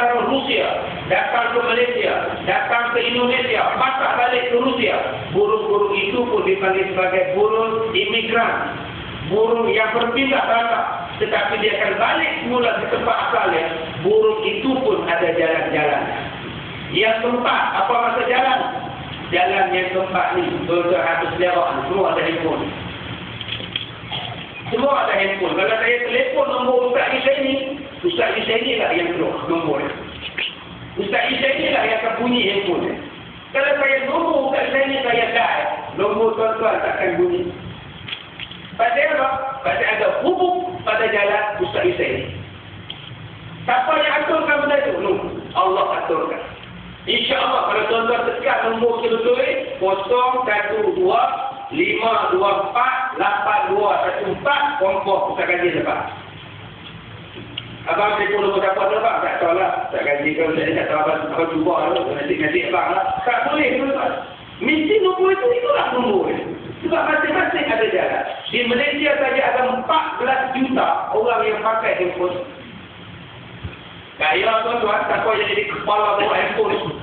antara Rusia datang ke Malaysia, datang ke Indonesia, patah balik ke Rusia. Burung-burung itu pun dipanggil sebagai burung imigran, burung yang berpindah rata, tetapi dia akan balik semula ke tempat asalnya. Burung itu pun ada jalan-jalan. Yang keempat, apa masa jalan? Jalan yang keempat ni, tuan-tuan harus lewat, semua ada handphone. Semua ada handphone. Kalau saya telefon nombor Ustaz Isa ini, Ustaz Isa inilah yang keluar nombor. Ustaz Isa inilah yang akan bunyi handphone. Kalau saya nombor Ustaz Isa ini, saya die. Nombor tuan-tuan takkan bunyi. Pasal apa? Pasal ada hubung pada jalan Ustaz Isa ini. Siapa yang aturkan benda itu? Allah aturkan. InsyaAllah kalau tuan-tuan tekan nombor betul-betul 012 524 8214 kompok Ustaz Gaji lepas. Abang telefon nombor dapat lepas? Tak tahu lah. Ustaz Gaji kalau saya tak tahu abang cuba lah. Nanti abang lah. Tak boleh tuan-tuan. Mesti nombor itulah nombor. Sebab masing-masing ada jalan. Di Malaysia saja ada 14 juta orang yang pakai handphone. Kaya tuan-tuan, siapa yang jadi kepala bawa handphone